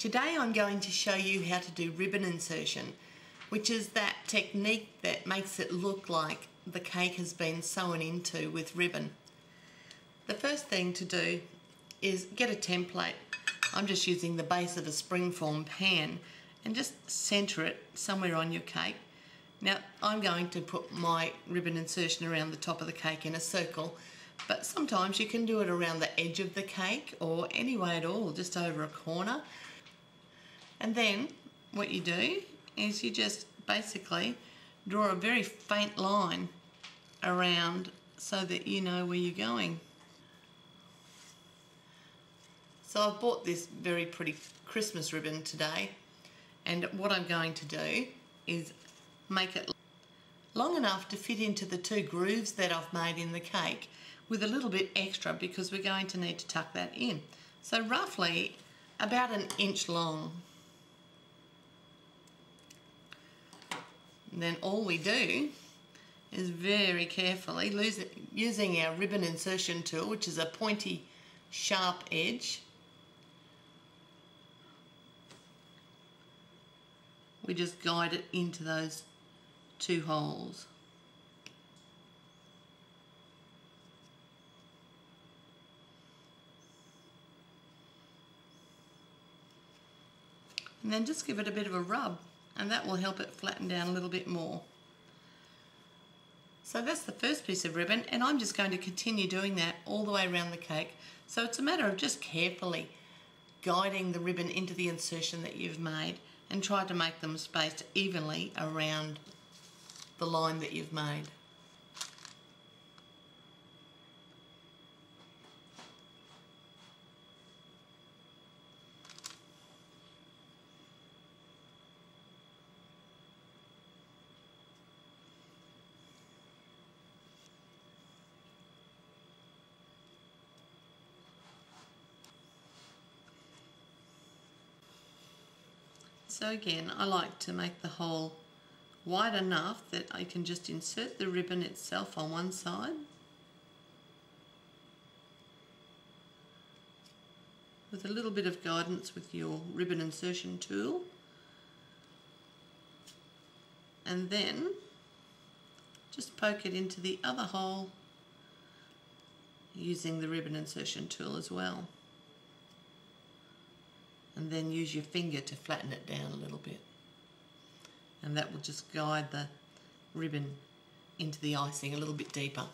Today I'm going to show you how to do ribbon insertion, which is that technique that makes it look like the cake has been sewn into with ribbon. The first thing to do is get a template. I'm just using the base of a springform pan and just centre it somewhere on your cake. Now I'm going to put my ribbon insertion around the top of the cake in a circle, but sometimes you can do it around the edge of the cake or any way at all, just over a corner. And then what you do is you just basically draw a very faint line around so that you know where you're going. So I've bought this very pretty Christmas ribbon today, and what I'm going to do is make it long enough to fit into the two grooves that I've made in the cake with a little bit extra because we're going to need to tuck that in. So roughly about 1 inch long. And then all we do is very carefully, using our ribbon insertion tool, which is a pointy, sharp edge, we just guide it into those two holes. And then just give it a bit of a rub, and that will help it flatten down a little bit more. So that's the first piece of ribbon, and I'm just going to continue doing that all the way around the cake. So it's a matter of just carefully guiding the ribbon into the insertion that you've made and try to make them spaced evenly around the line that you've made. So again, I like to make the hole wide enough that I can just insert the ribbon itself on one side with a little bit of guidance with your ribbon insertion tool, and then just poke it into the other hole using the ribbon insertion tool as well. And then use your finger to flatten it down a little bit, and that will just guide the ribbon into the icing a little bit deeper.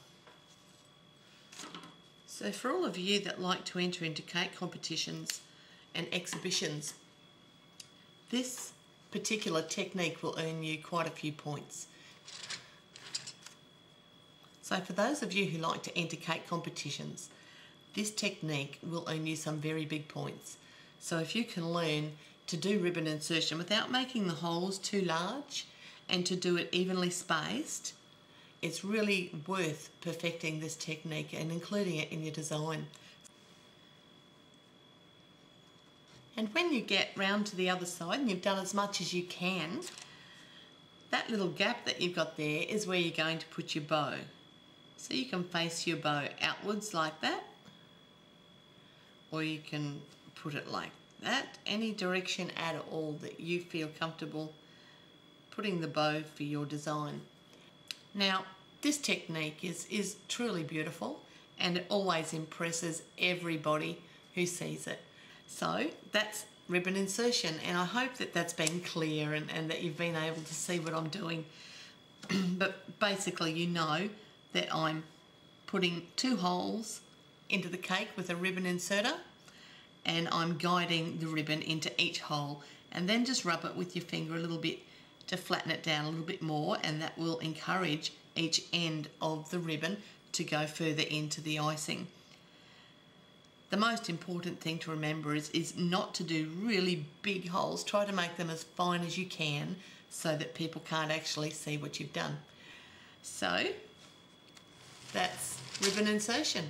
So for all of you that like to enter into cake competitions and exhibitions, this particular technique will earn you quite a few points. So for those of you who like to enter cake competitions, this technique will earn you some very big points. So if you can learn to do ribbon insertion without making the holes too large and to do it evenly spaced, it's really worth perfecting this technique and including it in your design. And when you get round to the other side and you've done as much as you can, that little gap that you've got there is where you're going to put your bow. So you can face your bow outwards like that, or you can put it like that, any direction at all that you feel comfortable putting the bow for your design. Now this technique is truly beautiful, and it always impresses everybody who sees it. So that's ribbon insertion, and I hope that that's been clear and that you've been able to see what I'm doing. But basically you know that I'm putting two holes into the cake with a ribbon inserter, and I'm guiding the ribbon into each hole, and then just rub it with your finger a little bit to flatten it down a little bit more, and that will encourage each end of the ribbon to go further into the icing. The most important thing to remember is not to do really big holes. Try to make them as fine as you can so that people can't actually see what you've done. So that's ribbon insertion.